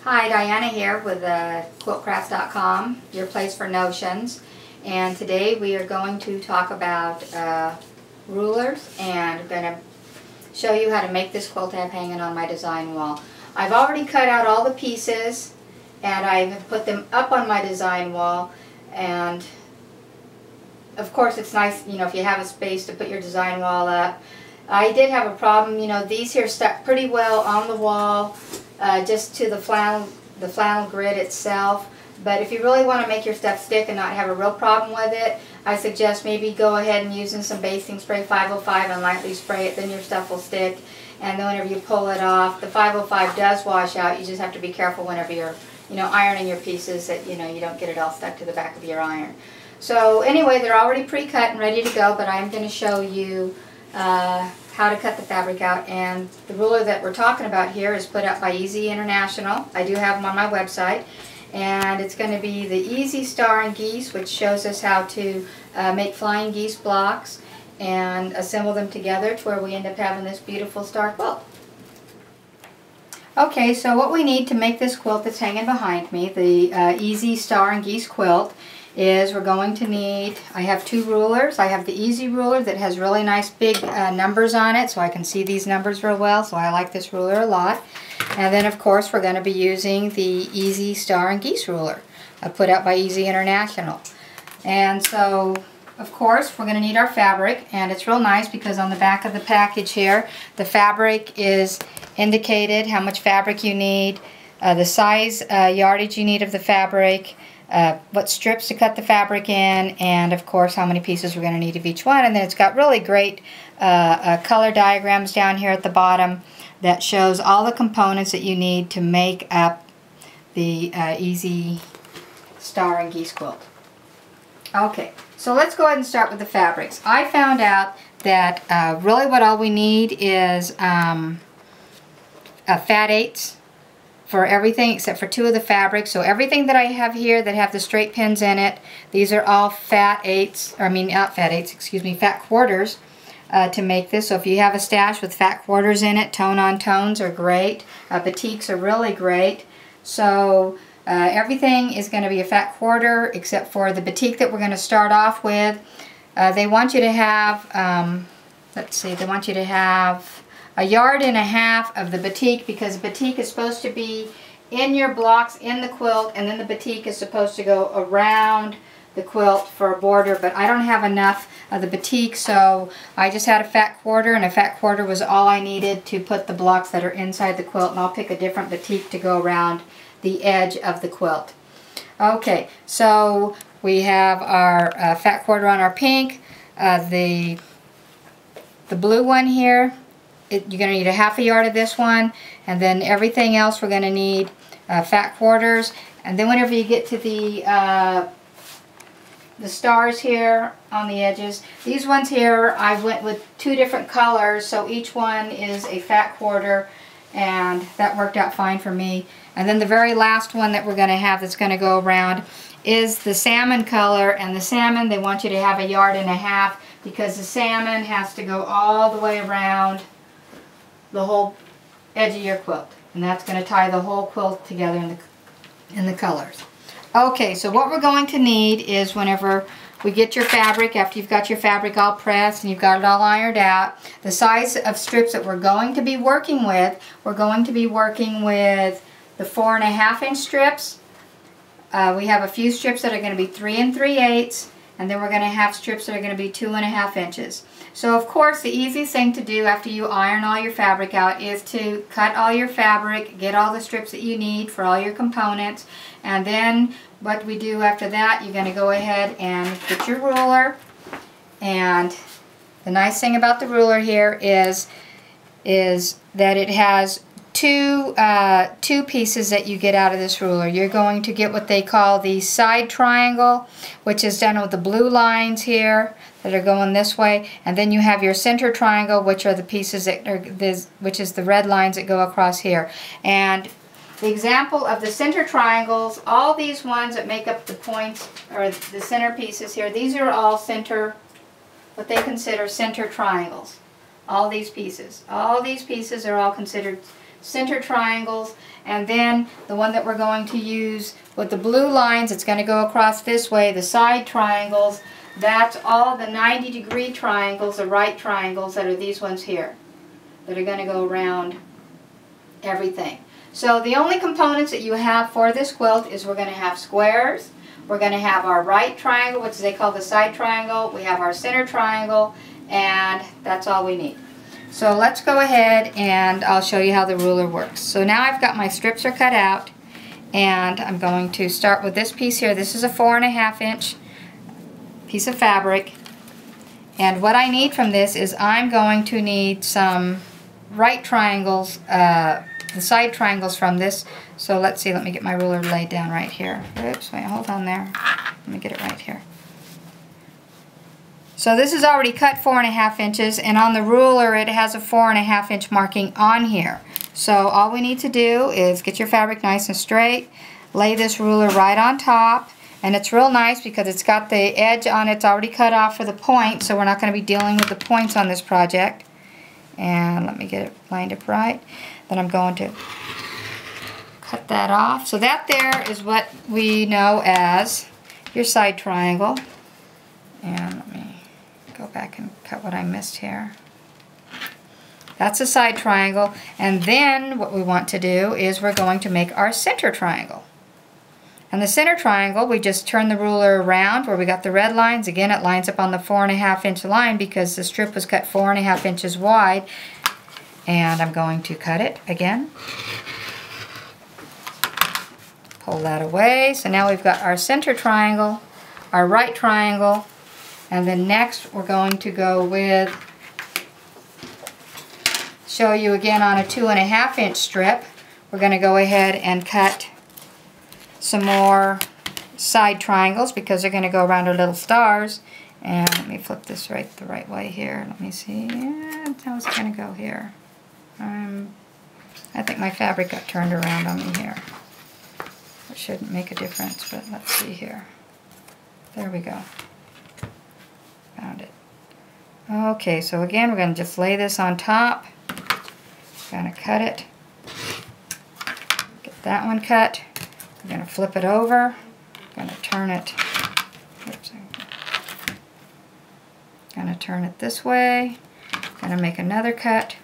Hi, Diana here with quiltcrafts.com, your place for notions. And today we are going to talk about rulers, and I'm going to show you how to make this quilt I have hanging on my design wall. I've already cut out all the pieces and I've put them up on my design wall, and of course it's nice, you know, if you have a space to put your design wall up. I did have a problem, you know, these here stuck pretty well on the wall, just to the flannel grid itself. But if you really want to make your stuff stick and not have a real problem with it, I suggest maybe go ahead and using some basting spray 505 and lightly spray it, then your stuff will stick. And then whenever you pull it off, the 505 does wash out. You just have to be careful whenever you're, you know, ironing your pieces that, you know, you don't get it all stuck to the back of your iron. So anyway, they're already pre-cut and ready to go, but I'm going to show you how to cut the fabric out. And the ruler that we're talking about here is put out by Easy International. I do have them on my website. And it's going to be the Easy Star and Geese, which shows us how to make flying geese blocks and assemble them together to where we end up having this beautiful star quilt. Okay, so what we need to make this quilt that's hanging behind me, the Easy Star and Geese quilt, is we're going to need, I have two rulers. I have the Easy ruler that has really nice big numbers on it, so I can see these numbers real well, so I like this ruler a lot. And then of course we're going to be using the Easy Star and Geese ruler, put out by Easy International. And so of course we're going to need our fabric, and it's real nice because on the back of the package here the fabric is indicated, how much fabric you need, the size yardage you need of the fabric, what strips to cut the fabric in, and of course how many pieces we're going to need of each one. And then it's got really great color diagrams down here at the bottom that shows all the components that you need to make up the Easy Star and Geese quilt. Okay, so let's go ahead and start with the fabrics. I found out that really what all we need is fat 8s for everything except for two of the fabrics. So everything that I have here that have the straight pins in it, these are all fat 8s, or I mean not fat 8s, excuse me, fat quarters to make this. So if you have a stash with fat quarters in it, tone-on tones are great. Batiks are really great. So everything is going to be a fat quarter except for the batik that we're going to start off with. They want you to have, let's see, they want you to have 1.5 yards of the batik, because batik is supposed to be in your blocks in the quilt, and then the batik is supposed to go around the quilt for a border, but I don't have enough of the batik, so I just had a fat quarter, and a fat quarter was all I needed to put the blocks that are inside the quilt, and I'll pick a different batik to go around the edge of the quilt. Okay, so we have our fat quarter on our pink, the blue one here. You're going to need 1/2 yard of this one, and then everything else we're going to need fat quarters. And then whenever you get to the stars here on the edges, these ones here I went with 2 different colors, so each one is a fat quarter, and that worked out fine for me. And then the very last one that we're going to have that's going to go around is the salmon color, and the salmon they want you to have 1.5 yards, because the salmon has to go all the way around the whole edge of your quilt, and that's going to tie the whole quilt together in the colors. Okay, so what we're going to need is, whenever we get your fabric, after you've got your fabric all pressed and you've got it all ironed out, the size of strips that we're going to be working with, we're going to be working with the 4.5 inch strips. We have a few strips that are going to be 3 3/8, and then we're going to have strips that are going to be 2.5 inches. So of course the easiest thing to do after you iron all your fabric out is to cut all your fabric, get all the strips that you need for all your components, and then what we do after that, you're going to go ahead and get your ruler. And the nice thing about the ruler here is that it has two pieces that you get out of this ruler. You're going to get what they call the side triangle, which is done with the blue lines here that are going this way, and then you have your center triangle, which are the pieces that are which is the red lines that go across here. And the example of the center triangles, all these ones that make up the points or the center pieces here, these are all center, what they consider center triangles. All these pieces are all considered center triangles, and then the one that we're going to use with the blue lines, it's going to go across this way, the side triangles. That's all the 90-degree triangles, the right triangles, that are these ones here, that are going to go around everything. So the only components that you have for this quilt is we're going to have squares, we're going to have our right triangle, which they call the side triangle, we have our center triangle, and that's all we need. So let's go ahead and I'll show you how the ruler works. So now I've got my strips are cut out, and I'm going to start with this piece here. This is a 4.5-inch piece of fabric, and what I need from this is I'm going to need some right triangles, the side triangles from this. So let's see, let me get my ruler laid down right here. Oops, wait, hold on there. Let me get it right here. So this is already cut 4.5 inches, and on the ruler it has a 4.5-inch marking on here. So all we need to do is get your fabric nice and straight, lay this ruler right on top, and it's real nice because it's got the edge on it, it's already cut off for the point, so we're not going to be dealing with the points on this project. And let me get it lined up right. Then I'm going to cut that off. So that there is what we know as your side triangle. And let me go back and cut what I missed here. That's a side triangle. And then what we want to do is we're going to make our center triangle. And the center triangle, we just turn the ruler around where we got the red lines. Again, it lines up on the 4.5-inch line because the strip was cut 4.5 inches wide. And I'm going to cut it again. Pull that away. So now we've got our center triangle, our right triangle, and then next we're going to go with, show you again on a 2.5-inch strip. We're going to go ahead and cut some more side triangles because they're going to go around our little stars. And let me flip this the right way here. Let me see. Yeah, how it's going to go here. I think my fabric got turned around on me here. It shouldn't make a difference, but let's see here. There we go. Found it. Okay, so again, we're going to just lay this on top. Going to cut it. Get that one cut. We're going to flip it over. Going to turn it. Oops. Going to turn it this way. Going to make another cut.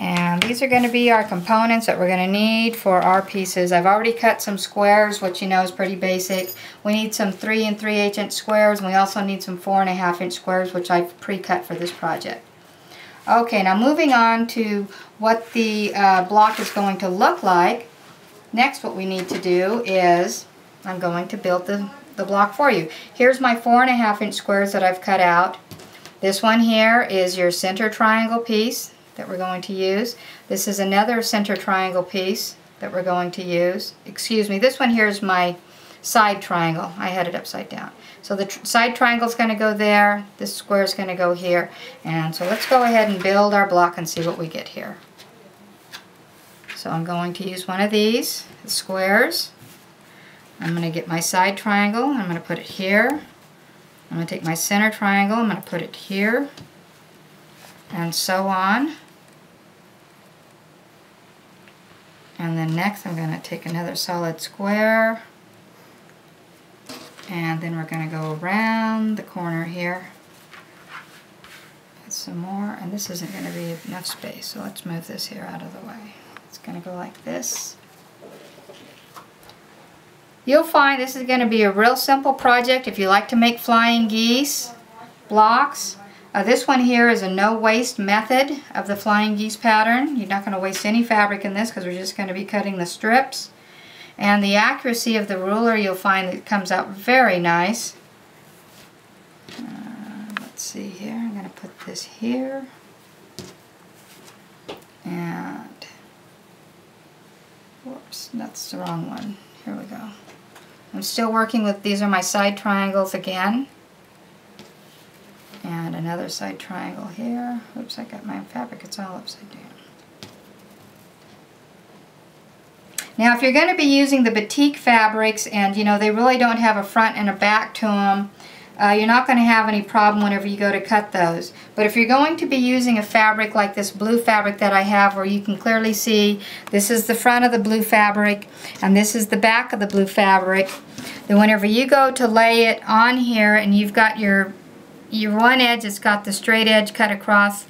And these are going to be our components that we're going to need for our pieces. I've already cut some squares, which you know is pretty basic. We need some 3 3/8-inch squares, and we also need some 4.5-inch squares, which I've pre-cut for this project. Okay, now moving on to what the block is going to look like. Next, what we need to do is, I'm going to build the block for you. Here's my 4.5-inch squares that I've cut out. This one here is your center triangle piece that we're going to use. This is another center triangle piece that we're going to use. Excuse me, this one here is my side triangle. I had it upside down. So the side triangle is going to go there, this square is going to go here, and so let's go ahead and build our block and see what we get here. So I'm going to use one of these, the squares. I'm going to get my side triangle, I'm going to put it here. I'm going to take my center triangle, I'm going to put it here, and so on. And then next I'm going to take another solid square, and then we're going to go around the corner here. Put some more, and this isn't going to be enough space, so let's move this here out of the way. It's going to go like this. You'll find this is going to be a real simple project if you like to make flying geese blocks. This one here is a no-waste method of the flying geese pattern. You're not going to waste any fabric in this because we're just going to be cutting the strips. And the accuracy of the ruler, you'll find that it comes out very nice. Let's see here. I'm going to put this here. And, whoops, that's the wrong one. Here we go. I'm still working with, these are my side triangles again. And another side triangle here. Oops, I got my fabric, it's all upside down. Now if you're going to be using the batik fabrics, and you know they really don't have a front and a back to them, you're not going to have any problem whenever you go to cut those. But if you're going to be using a fabric like this blue fabric that I have, where you can clearly see this is the front of the blue fabric and this is the back of the blue fabric, then whenever you go to lay it on here and you've got your one edge, it's got the straight edge cut across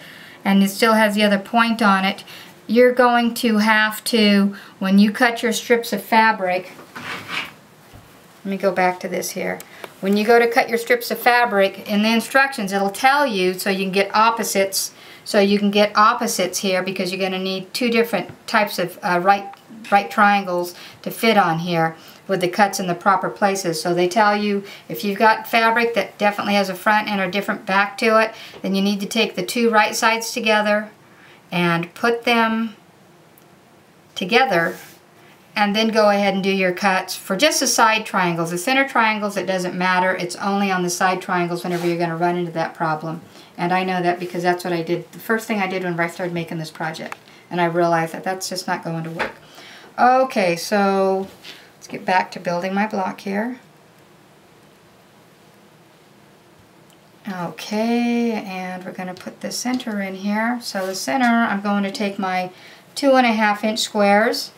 and it still has the other point on it, you're going to have to, when you cut your strips of fabric, let me go back to this here. When you go to cut your strips of fabric, in the instructions it'll tell you so you can get opposites. So you can get opposites here because you're going to need two different types of right triangles to fit on here with the cuts in the proper places. So they tell you if you've got fabric that definitely has a front and a different back to it, then you need to take the two right sides together and put them together, and then go ahead and do your cuts for just the side triangles. The center triangles, it doesn't matter. It's only on the side triangles whenever you're going to run into that problem. And I know that because that's what I did. The first thing I did when I started making this project. And I realized that that's just not going to work. Okay, so let's get back to building my block here. Okay, and we're going to put the center in here. So the center, I'm going to take my 2.5 inch squares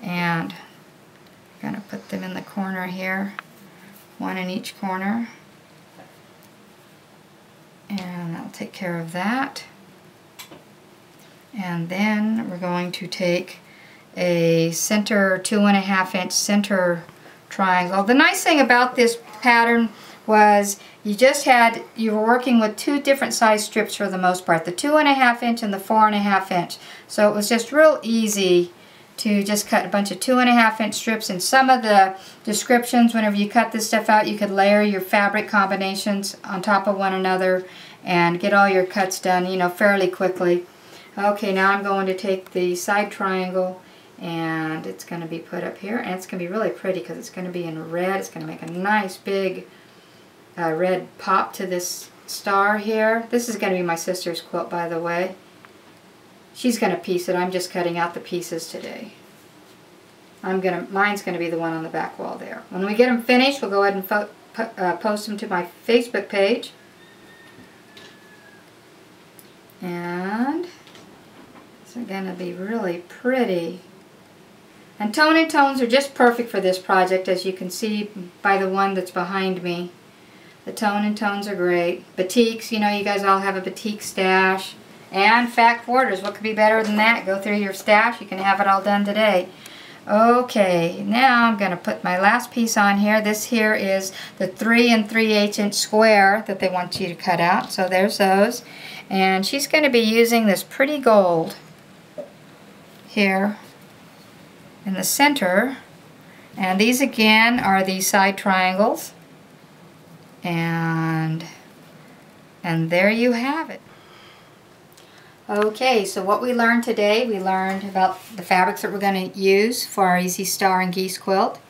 and I'm going to put them in the corner here, one in each corner, and I'll take care of that. And then we're going to take a center 2.5 inch center triangle. The nice thing about this pattern was you were working with two different size strips for the most part, the 2.5 inch and the 4.5 inch. So it was just real easy to just cut a bunch of 2.5 inch strips. And some of the descriptions, whenever you cut this stuff out, you could layer your fabric combinations on top of one another and get all your cuts done, you know, fairly quickly. Okay, now I'm going to take the side triangle and it's going to be put up here, and it's going to be really pretty because it's going to be in red. It's going to make a nice big red pop to this star here. This is going to be my sister's quilt, by the way. She's going to piece it. I'm just cutting out the pieces today. Mine's going to be the one on the back wall there. When we get them finished, we'll go ahead and post them to my Facebook page. And it's going to be really pretty. And tone and tones are just perfect for this project, as you can see by the one that's behind me. The tone and tones are great. Batiks, you know, you guys all have a batik stash. And fat quarters, what could be better than that? Go through your stash, you can have it all done today. Okay, now I'm going to put my last piece on here. This here is the 3 3/8 inch square that they want you to cut out. So there's those. And she's going to be using this pretty gold here in the center. And these again are the side triangles. And there you have it. Okay, so what we learned today, we learned about the fabrics that we're going to use for our Easy Star and Geese quilt.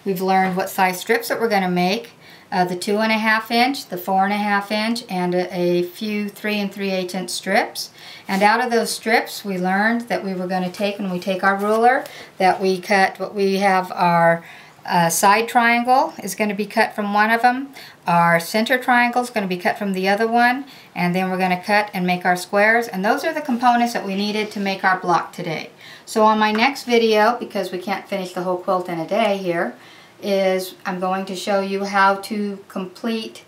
We've learned what size strips that we're going to make, the 2.5 inch, the 4.5 inch, and a few 3 3/8 inch strips. And out of those strips, we learned that we were going to take, when we take our ruler, that we cut what we have our side triangle is going to be cut from one of them. Our center triangle is going to be cut from the other one. And then we're going to cut and make our squares. And those are the components that we needed to make our block today. So on my next video, because we can't finish the whole quilt in a day here, I'm going to show you how to complete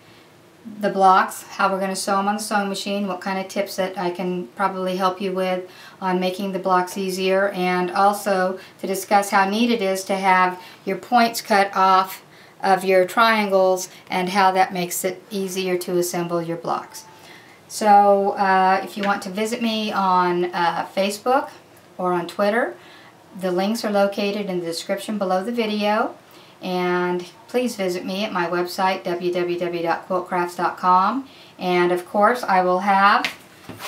the blocks, how we're going to sew them on the sewing machine, what kind of tips that I can probably help you with on making the blocks easier, and also to discuss how neat it is to have your points cut off of your triangles and how that makes it easier to assemble your blocks. So if you want to visit me on Facebook or on Twitter, the links are located in the description below the video. And please visit me at my website, www.quiltcrafts.com. And of course, I will have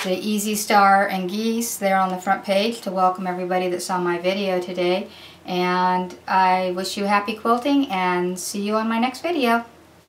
the Easy Star and Geese there on the front page to welcome everybody that saw my video today. And I wish you happy quilting and see you on my next video.